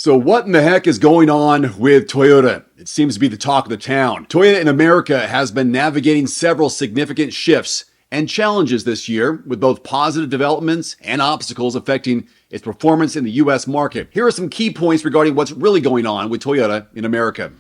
So what in the heck is going on with Toyota? It seems to be the talk of the town. Toyota in America has been navigating several significant shifts and challenges this year, with both positive developments and obstacles affecting its performance in the U.S. market. Here are some key points regarding what's really going on with Toyota in America.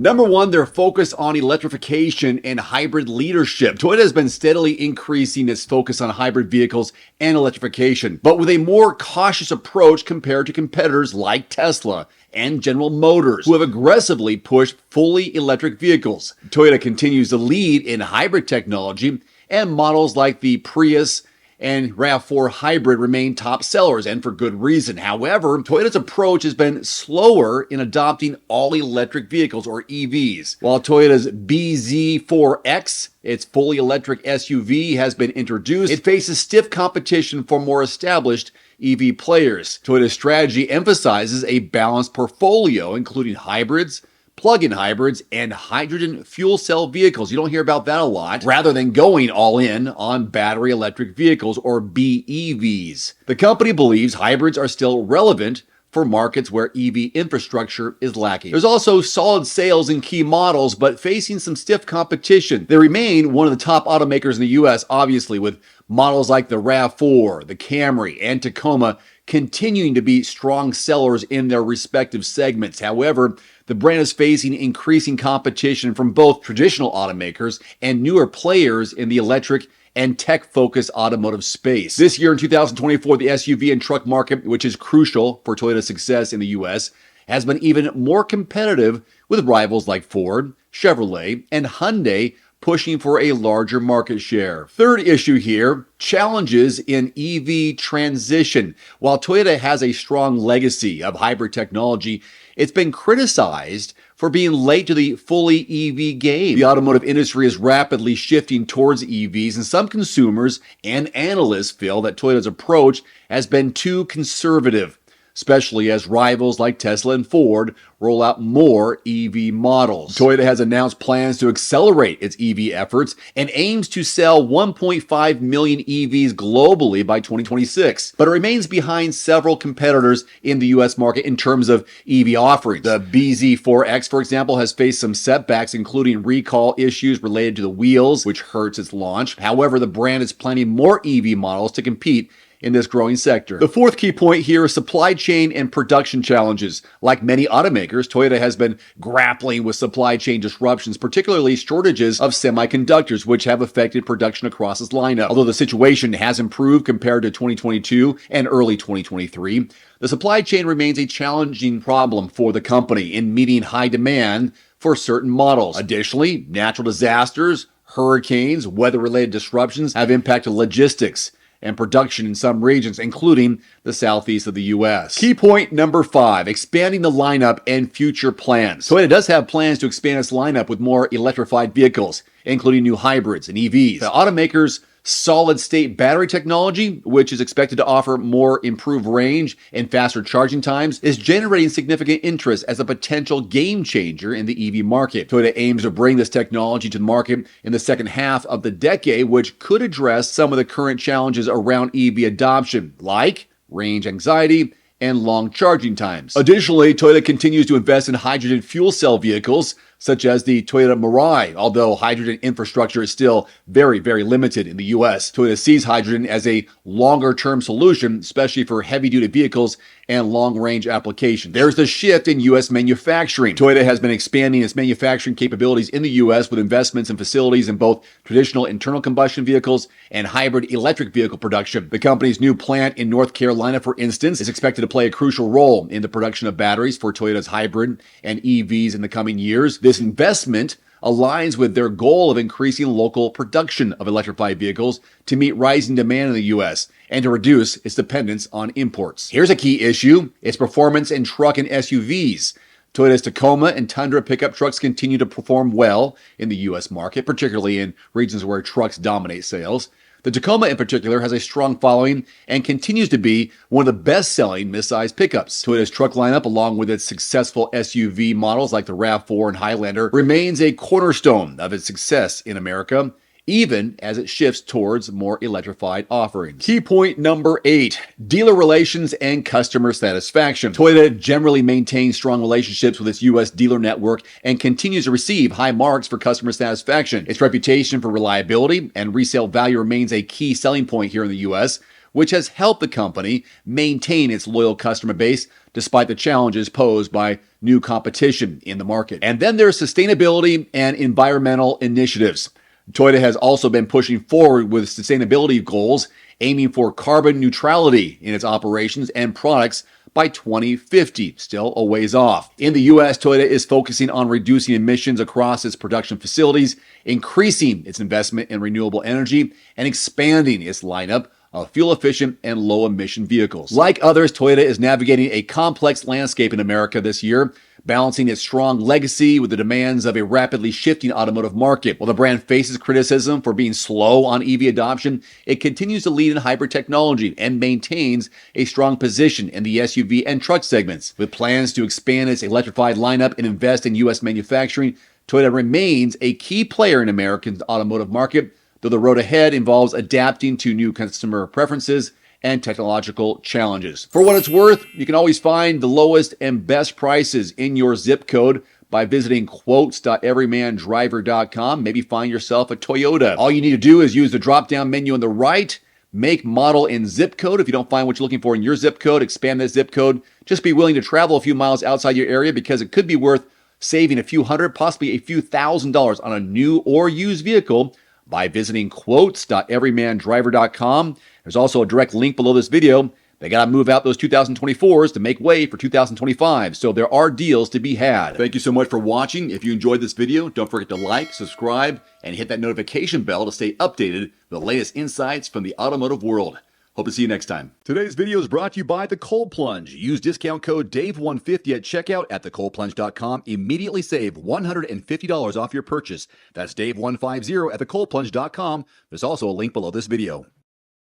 Number one, their focus on electrification and hybrid leadership. Toyota has been steadily increasing its focus on hybrid vehicles and electrification, but with a more cautious approach compared to competitors like Tesla and General Motors, who have aggressively pushed fully electric vehicles. Toyota continues to lead in hybrid technology, and models like the Prius and RAV4 Hybrid remain top sellers, and for good reason. However, Toyota's approach has been slower in adopting all-electric vehicles, or EVs. While Toyota's BZ4X, its fully electric SUV, has been introduced, it faces stiff competition from more established EV players. Toyota's strategy emphasizes a balanced portfolio, including hybrids, plug-in hybrids, and hydrogen fuel cell vehicles. You don't hear about that a lot, rather than going all in on battery electric vehicles, or BEVs. The company believes hybrids are still relevant for markets where EV infrastructure is lacking. There's also solid sales in key models, but facing some stiff competition. They remain one of the top automakers in the US, obviously, with models like the RAV4, the Camry, and Tacoma continuing to be strong sellers in their respective segments. However, the brand is facing increasing competition from both traditional automakers and newer players in the electric and tech-focused automotive space. This year in 2024, the SUV and truck market, which is crucial for Toyota's success in the US, has been even more competitive, with rivals like Ford, Chevrolet, and Hyundai pushing for a larger market share. Third issue here, challenges in EV transition. While Toyota has a strong legacy of hybrid technology, it's been criticized for being late to the fully EV game. The automotive industry is rapidly shifting towards EVs, and some consumers and analysts feel that Toyota's approach has been too conservative, especially as rivals like Tesla and Ford roll out more EV models. Toyota has announced plans to accelerate its EV efforts and aims to sell 1.5 million EVs globally by 2026, but it remains behind several competitors in the US market in terms of EV offerings. The BZ4X, for example, has faced some setbacks, including recall issues related to the wheels, which hurts its launch. However, the brand is planning more EV models to compete in this growing sector. The fourth key point here is supply chain and production challenges. Like many automakers, Toyota has been grappling with supply chain disruptions, particularly shortages of semiconductors, which have affected production across its lineup. Although the situation has improved compared to 2022 and early 2023, the supply chain remains a challenging problem for the company in meeting high demand for certain models. Additionally, natural disasters, hurricanes, weather-related disruptions have impacted logistics and production in some regions, including the southeast of the U.S. Key point number 5, expanding the lineup and future plans. Toyota does have plans to expand its lineup with more electrified vehicles, including new hybrids and EVs. The automaker's solid-state battery technology, which is expected to offer more improved range and faster charging times, is generating significant interest as a potential game changer in the EV market. Toyota aims to bring this technology to the market in the second half of the decade, which could address some of the current challenges around EV adoption, like range anxiety and long charging times. Additionally, Toyota continues to invest in hydrogen fuel cell vehicles, such as the Toyota Mirai, although hydrogen infrastructure is still very, very limited in the US. Toyota sees hydrogen as a longer-term solution, especially for heavy-duty vehicles and long-range applications. There's the shift in US manufacturing. Toyota has been expanding its manufacturing capabilities in the US with investments in facilities in both traditional internal combustion vehicles and hybrid electric vehicle production. The company's new plant in North Carolina, for instance, is expected to play a crucial role in the production of batteries for Toyota's hybrid and EVs in the coming years. This investment aligns with their goal of increasing local production of electrified vehicles to meet rising demand in the U.S. and to reduce its dependence on imports. Here's a key issue: its performance in truck and SUVs. Toyota's Tacoma and Tundra pickup trucks continue to perform well in the U.S. market, particularly in regions where trucks dominate sales. The Tacoma in particular has a strong following and continues to be one of the best-selling midsize pickups. Toyota's truck lineup, along with its successful SUV models like the RAV4 and Highlander, remains a cornerstone of its success in America. even as it shifts towards more electrified offerings. Key point number 8, dealer relations and customer satisfaction. Toyota generally maintains strong relationships with its U.S. dealer network and continues to receive high marks for customer satisfaction. Its reputation for reliability and resale value remains a key selling point here in the U.S., which has helped the company maintain its loyal customer base despite the challenges posed by new competition in the market. And then there's sustainability and environmental initiatives. Toyota has also been pushing forward with sustainability goals, aiming for carbon neutrality in its operations and products by 2050, still a ways off. In the U.S., Toyota is focusing on reducing emissions across its production facilities, increasing its investment in renewable energy, and expanding its lineup of fuel-efficient and low-emission vehicles. Like others, Toyota is navigating a complex landscape in America this year, balancing its strong legacy with the demands of a rapidly shifting automotive market. While the brand faces criticism for being slow on EV adoption, it continues to lead in hybrid technology and maintains a strong position in the SUV and truck segments. With plans to expand its electrified lineup and invest in U.S. manufacturing, Toyota remains a key player in America's automotive market, though the road ahead involves adapting to new customer preferences and technological challenges. For what it's worth, you can always find the lowest and best prices in your zip code by visiting quotes.everymandriver.com. Maybe find yourself a Toyota. All you need to do is use the drop-down menu on the right, make, model, and zip code. If you don't find what you're looking for in your zip code, expand that zip code. Just be willing to travel a few miles outside your area because it could be worth saving a few hundred, possibly a few $1,000s on a new or used vehicle by visiting quotes.everymandriver.com. There's also a direct link below this video. They got to move out those 2024s to make way for 2025. So there are deals to be had. Thank you so much for watching. If you enjoyed this video, don't forget to like, subscribe, and hit that notification bell to stay updated with the latest insights from the automotive world. Hope to see you next time. Today's video is brought to you by The Cold Plunge. Use discount code DAVE150 at checkout at thecoldplunge.com. Immediately save $150 off your purchase. That's DAVE150 at thecoldplunge.com. There's also a link below this video.